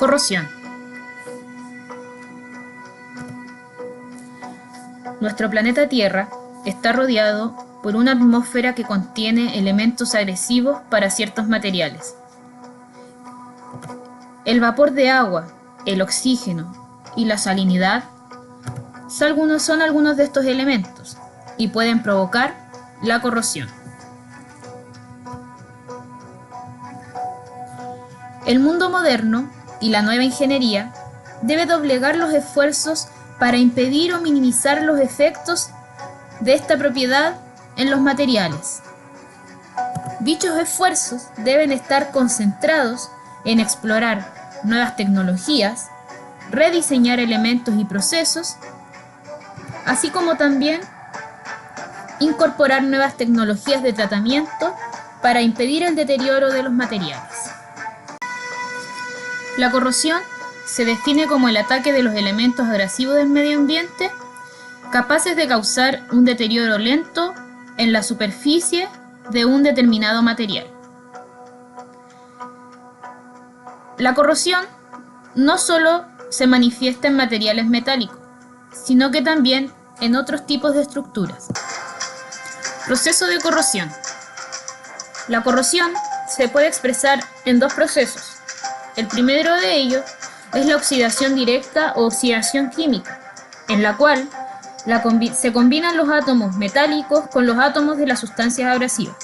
Corrosión. Nuestro planeta Tierra está rodeado por una atmósfera que contiene elementos agresivos para ciertos materiales. El vapor de agua, el oxígeno y la salinidad son algunos de estos elementos y pueden provocar la corrosión. El mundo moderno y la nueva ingeniería debe doblegar los esfuerzos para impedir o minimizar los efectos de esta propiedad en los materiales. Dichos esfuerzos deben estar concentrados en explorar nuevas tecnologías, rediseñar elementos y procesos, así como también incorporar nuevas tecnologías de tratamiento para impedir el deterioro de los materiales. La corrosión se define como el ataque de los elementos abrasivos del medio ambiente capaces de causar un deterioro lento en la superficie de un determinado material. La corrosión no solo se manifiesta en materiales metálicos, sino que también en otros tipos de estructuras. Proceso de corrosión. La corrosión se puede expresar en dos procesos. El primero de ellos es la oxidación directa o oxidación química, en la cual se combinan los átomos metálicos con los átomos de las sustancias abrasivas.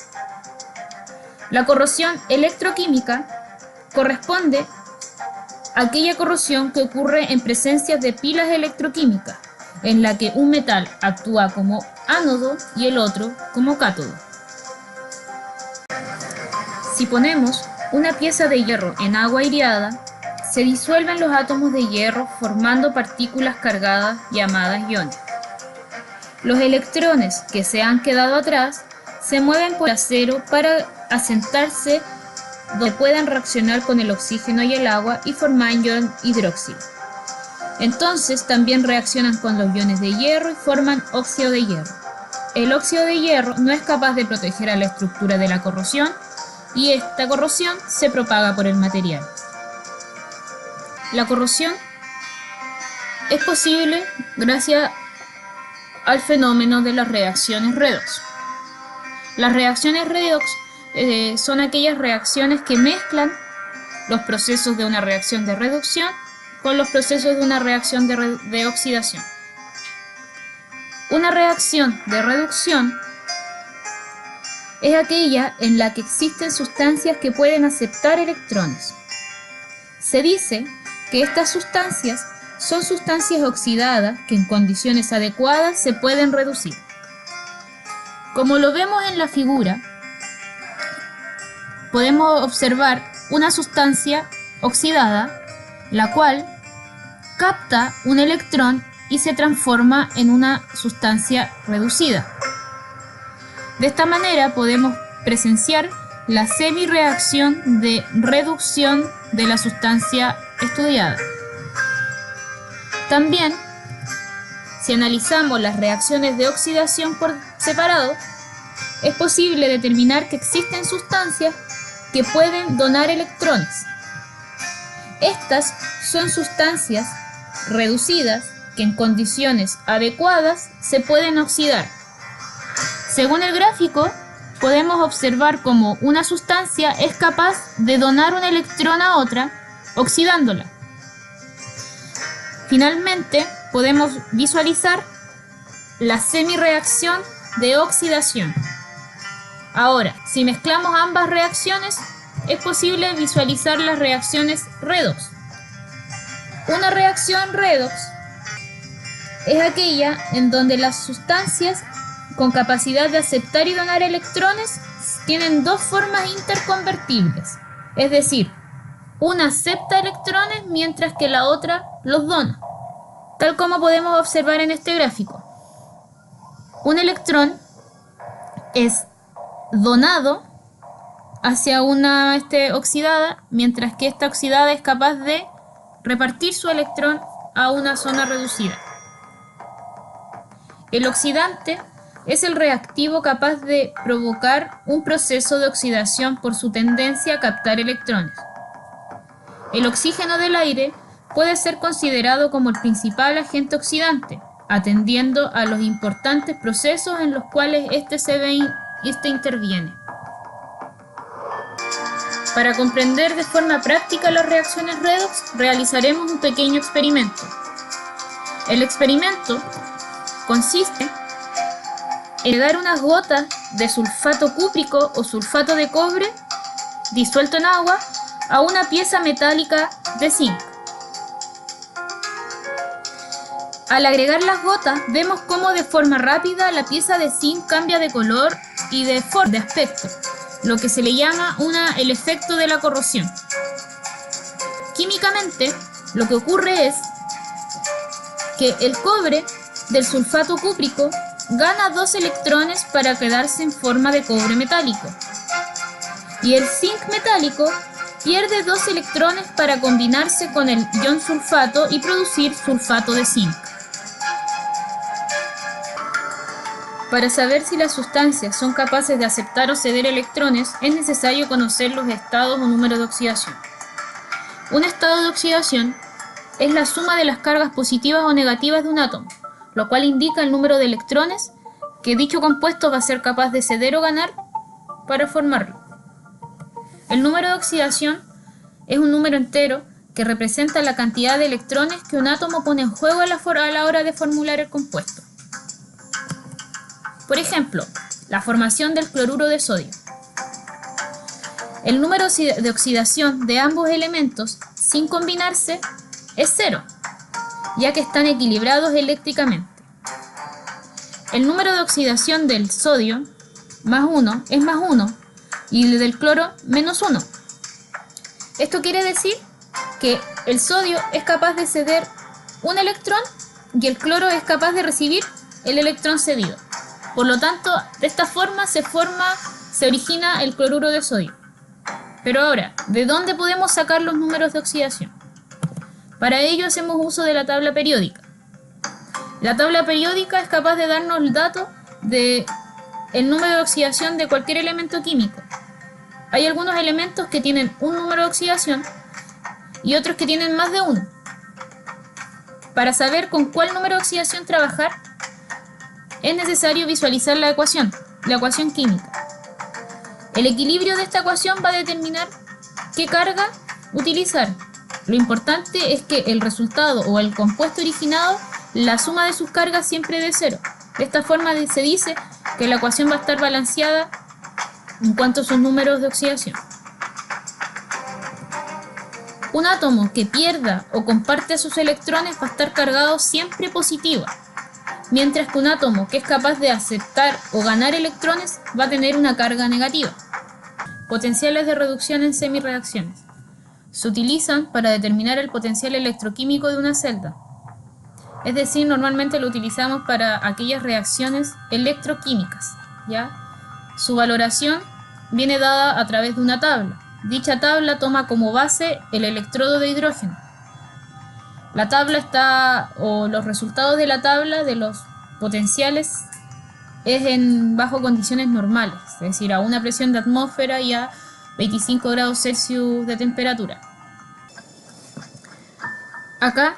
La corrosión electroquímica corresponde a aquella corrosión que ocurre en presencia de pilas electroquímicas, en la que un metal actúa como ánodo y el otro como cátodo. Si ponemos una pieza de hierro en agua aireada, se disuelven los átomos de hierro formando partículas cargadas llamadas iones. Los electrones que se han quedado atrás se mueven por el acero para asentarse donde puedan reaccionar con el oxígeno y el agua y formar ion hidróxido. Entonces también reaccionan con los iones de hierro y forman óxido de hierro. El óxido de hierro no es capaz de proteger a la estructura de la corrosión y esta corrosión se propaga por el material. La corrosión es posible gracias al fenómeno de las reacciones redox. Las reacciones redox son aquellas reacciones que mezclan los procesos de una reacción de reducción con los procesos de una reacción de oxidación. Una reacción de reducción es aquella en la que existen sustancias que pueden aceptar electrones. Se dice que estas sustancias son sustancias oxidadas que en condiciones adecuadas se pueden reducir. Como lo vemos en la figura, podemos observar una sustancia oxidada, la cual capta un electrón y se transforma en una sustancia reducida. De esta manera podemos presenciar la semireacción de reducción de la sustancia estudiada. También, si analizamos las reacciones de oxidación por separado, es posible determinar que existen sustancias que pueden donar electrones. Estas son sustancias reducidas que en condiciones adecuadas se pueden oxidar. Según el gráfico, podemos observar cómo una sustancia es capaz de donar un electrón a otra, oxidándola. Finalmente, podemos visualizar la semireacción de oxidación. Ahora, si mezclamos ambas reacciones, es posible visualizar las reacciones redox. Una reacción redox es aquella en donde las sustancias con capacidad de aceptar y donar electrones tienen dos formas interconvertibles, es decir, una acepta electrones mientras que la otra los dona, tal como podemos observar en este gráfico. Un electrón es donado hacia una oxidada, mientras que esta oxidada es capaz de repartir su electrón a una zona reducida. El oxidante es el reactivo capaz de provocar un proceso de oxidación por su tendencia a captar electrones. El oxígeno del aire puede ser considerado como el principal agente oxidante, atendiendo a los importantes procesos en los cuales este interviene. Para comprender de forma práctica las reacciones redox, realizaremos un pequeño experimento. El experimento consiste en dar unas gotas de sulfato cúprico o sulfato de cobre disuelto en agua a una pieza metálica de zinc. Al agregar las gotas, vemos cómo de forma rápida la pieza de zinc cambia de color y de aspecto, lo que se le llama el efecto de la corrosión. Químicamente, lo que ocurre es que el cobre del sulfato cúprico gana 2 electrones para quedarse en forma de cobre metálico, y el zinc metálico pierde 2 electrones para combinarse con el ion sulfato y producir sulfato de zinc. Para saber si las sustancias son capaces de aceptar o ceder electrones, es necesario conocer los estados o números de oxidación. Un estado de oxidación es la suma de las cargas positivas o negativas de un átomo, lo cual indica el número de electrones que dicho compuesto va a ser capaz de ceder o ganar para formarlo. El número de oxidación es un número entero que representa la cantidad de electrones que un átomo pone en juego a la hora de formular el compuesto. Por ejemplo, la formación del cloruro de sodio. El número de oxidación de ambos elementos sin combinarse es 0, ya que están equilibrados eléctricamente. El número de oxidación del sodio más 1 es más 1 y el del cloro menos 1. Esto quiere decir que el sodio es capaz de ceder un electrón y el cloro es capaz de recibir el electrón cedido. Por lo tanto, de esta forma se origina el cloruro de sodio. Pero ahora, ¿de dónde podemos sacar los números de oxidación? Para ello hacemos uso de la tabla periódica. La tabla periódica es capaz de darnos el dato del número de oxidación de cualquier elemento químico. Hay algunos elementos que tienen un número de oxidación y otros que tienen más de uno. Para saber con cuál número de oxidación trabajar, es necesario visualizar la ecuación química. El equilibrio de esta ecuación va a determinar qué carga utilizar. Lo importante es que el resultado o el compuesto originado, la suma de sus cargas siempre es de 0. De esta forma se dice que la ecuación va a estar balanceada en cuanto a sus números de oxidación. Un átomo que pierda o comparte sus electrones va a estar cargado siempre positivo, mientras que un átomo que es capaz de aceptar o ganar electrones va a tener una carga negativa. Potenciales de reducción en semirreacciones. Se utilizan para determinar el potencial electroquímico de una celda. Es decir, normalmente lo utilizamos para aquellas reacciones electroquímicas, ¿ya? Su valoración viene dada a través de una tabla. Dicha tabla toma como base el electrodo de hidrógeno. La tabla los resultados de la tabla de los potenciales es bajo condiciones normales, es decir, a una presión de atmósfera y a 25 grados Celsius de temperatura. Acá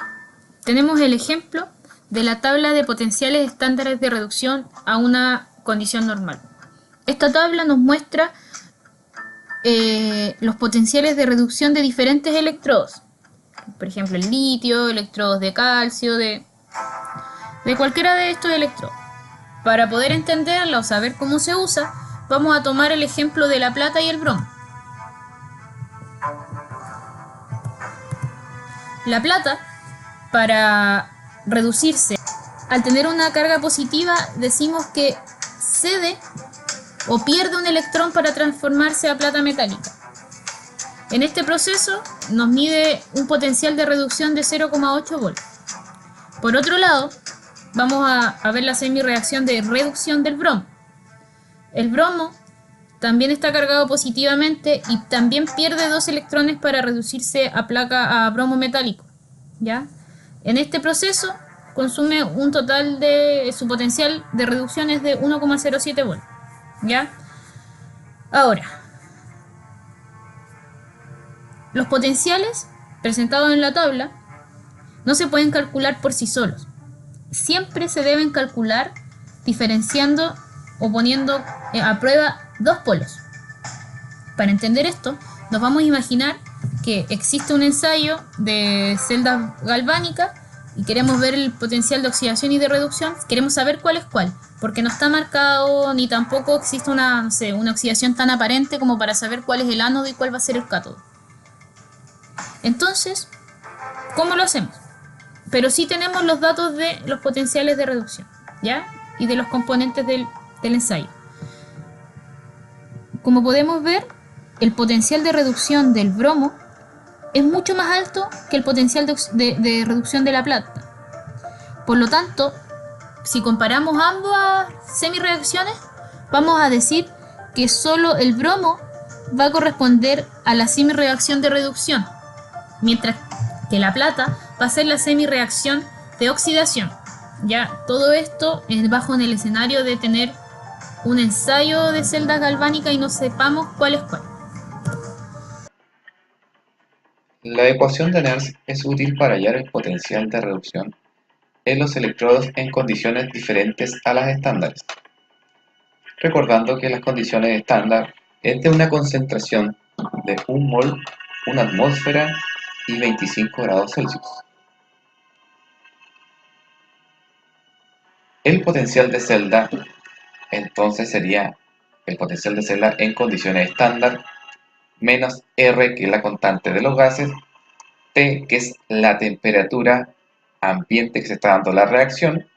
tenemos el ejemplo de la tabla de potenciales estándares de reducción a una condición normal. Esta tabla nos muestra los potenciales de reducción de diferentes electrodos. Por ejemplo, el litio, electrodos de calcio, de cualquiera de estos electrodos. Para poder entenderla o saber cómo se usa, vamos a tomar el ejemplo de la plata y el bromo. La plata, para reducirse, al tener una carga positiva, decimos que cede o pierde un electrón para transformarse a plata metálica. En este proceso nos mide un potencial de reducción de 0,8 volts. Por otro lado, vamos a ver la semirreacción de reducción del bromo. El bromo también está cargado positivamente y también pierde 2 electrones para reducirse a bromo metálico, ¿ya? En este proceso consume un total de su potencial de reducción es de 1,07 volts, ¿ya? Ahora, los potenciales presentados en la tabla no se pueden calcular por sí solos. Siempre se deben calcular diferenciando o poniendo a prueba dos polos. Para entender esto, nos vamos a imaginar que existe un ensayo de celdas galvánicas y queremos ver el potencial de oxidación y de reducción. Queremos saber cuál es cuál, porque no está marcado ni tampoco existe una, no sé, una oxidación tan aparente como para saber cuál es el ánodo y cuál va a ser el cátodo. Entonces, ¿cómo lo hacemos? Pero sí tenemos los datos de los potenciales de reducción, ¿ya? Y de los componentes del ensayo. Como podemos ver, el potencial de reducción del bromo es mucho más alto que el potencial de reducción de la plata. Por lo tanto, si comparamos ambas semireacciones, vamos a decir que solo el bromo va a corresponder a la semireacción de reducción, mientras que la plata va a ser la semireacción de oxidación. Ya todo esto es bajo en el escenario de tener un ensayo de celda galvánica y no sepamos cuál es cuál. La ecuación de Nernst es útil para hallar el potencial de reducción en los electrodos en condiciones diferentes a las estándares, recordando que las condiciones estándar es de una concentración de 1 mol, 1 atmósfera y 25 grados Celsius. El potencial de celda entonces sería el potencial de celda en condiciones estándar menos R, que es la constante de los gases, T, que es la temperatura ambiente que se está dando la reacción,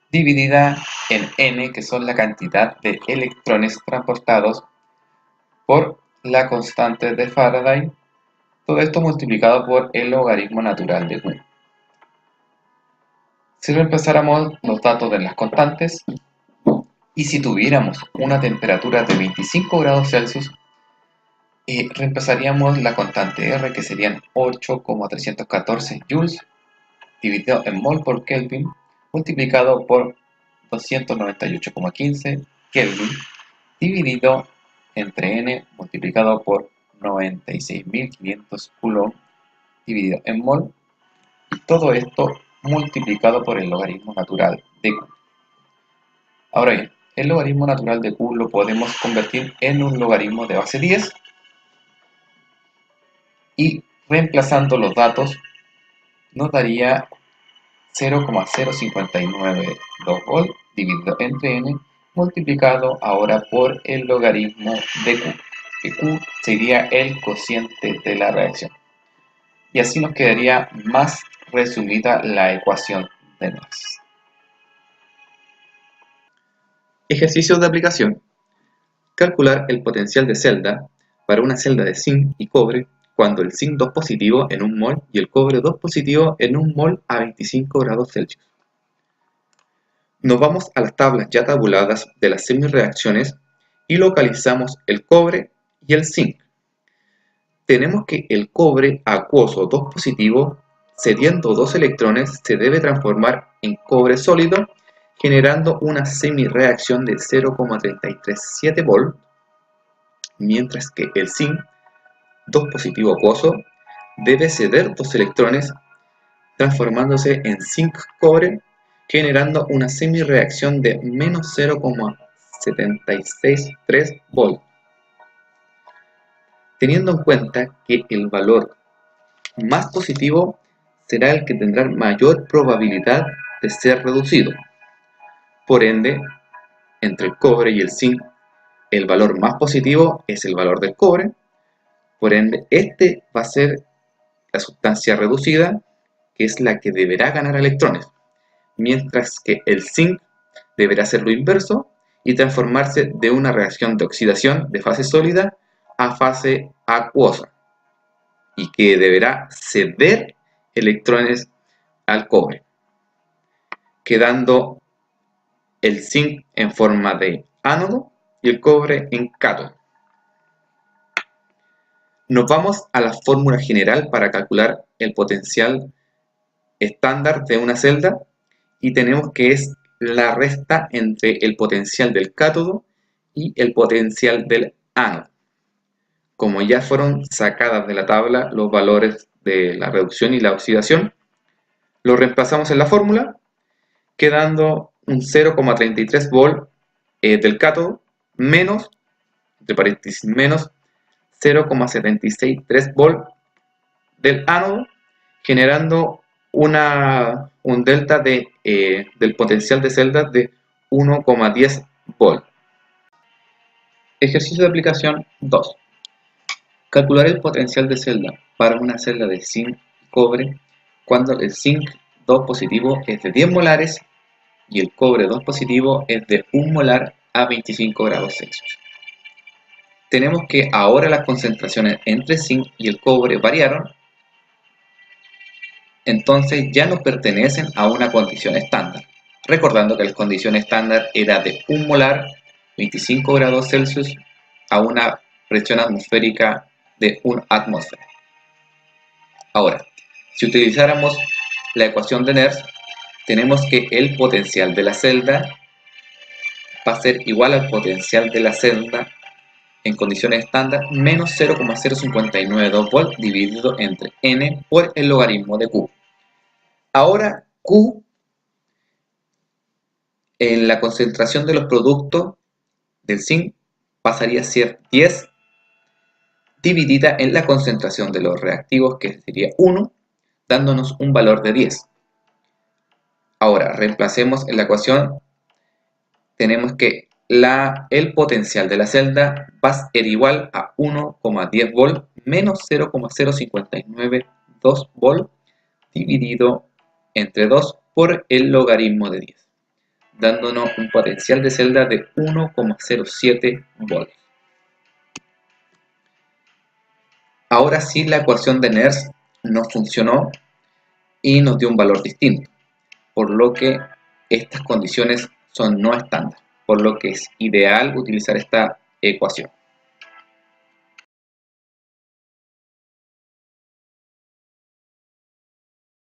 dividida en N, que son la cantidad de electrones transportados, por la constante de Faraday, todo esto multiplicado por el logaritmo natural de Q. Si reemplazáramos los datos de las constantes, y si tuviéramos una temperatura de 25 grados Celsius, reemplazaríamos la constante R, que serían 8,314 joules, dividido en mol por Kelvin, multiplicado por 298,15 Kelvin, dividido entre N, multiplicado por 96.500 Coulomb, dividido en mol, y todo esto multiplicado por el logaritmo natural de Q. Ahora bien, el logaritmo natural de Q lo podemos convertir en un logaritmo de base 10, y reemplazando los datos nos daría 0,0592 volt dividido entre n, multiplicado ahora por el logaritmo de Q, que Q sería el cociente de la reacción. Y así nos quedaría más resumida la ecuación de Nernst. Ejercicios de aplicación. Calcular el potencial de celda para una celda de zinc y cobre cuando el zinc 2 positivo en 1 mol y el cobre 2 positivo en 1 mol a 25 grados Celsius. Nos vamos a las tablas ya tabuladas de las semireacciones y localizamos el cobre y el zinc. Tenemos que el cobre acuoso 2 positivo, cediendo 2 electrones, se debe transformar en cobre sólido, generando una semireacción de 0,337 volt, mientras que el zinc 2 positivo acuoso debe ceder 2 electrones, transformándose en zinc cobre, generando una semireacción de menos 0,763 volt. Teniendo en cuenta que el valor más positivo será el que tendrá mayor probabilidad de ser reducido. Por ende, entre el cobre y el zinc, el valor más positivo es el valor del cobre. Por ende, este va a ser la sustancia reducida, que es la que deberá ganar electrones, mientras que el zinc deberá hacer lo inverso y transformarse de una reacción de oxidación de fase sólida a fase acuosa, y que deberá ceder electrones al cobre, quedando el zinc en forma de ánodo y el cobre en cátodo. Nos vamos a la fórmula general para calcular el potencial estándar de una celda, y tenemos que es la resta entre el potencial del cátodo y el potencial del ánodo. Como ya fueron sacadas de la tabla los valores de la reducción y la oxidación, lo reemplazamos en la fórmula, quedando un 0,33 volt del cátodo menos, entre paréntesis, menos 0,763 volt del ánodo, generando un delta del potencial de celda de 1,10 volt. Ejercicio de aplicación 2. Calcular el potencial de celda para una celda de zinc y cobre cuando el zinc 2 positivo es de 10 molares y el cobre 2 positivo es de 1 molar a 25 grados Celsius. Tenemos que ahora las concentraciones entre zinc y el cobre variaron, entonces ya no pertenecen a una condición estándar. Recordando que la condición estándar era de 1 molar, 25 grados Celsius, a una presión atmosférica de 1 atmósfera. Ahora, si utilizáramos la ecuación de Nernst, tenemos que el potencial de la celda va a ser igual al potencial de la celda en condiciones estándar menos 0,0592 volt dividido entre n por el logaritmo de Q. Ahora Q en la concentración de los productos del zinc pasaría a ser 10 dividida en la concentración de los reactivos, que sería 1, dándonos un valor de 10. Ahora reemplacemos en la ecuación, tenemos que el potencial de la celda va a ser igual a 1,10 volt menos 0,0592 volt dividido entre 2 por el logaritmo de 10, dándonos un potencial de celda de 1,07 volts. Ahora sí la ecuación de Nernst no funcionó y nos dio un valor distinto, por lo que estas condiciones son no estándar, por lo que es ideal utilizar esta ecuación.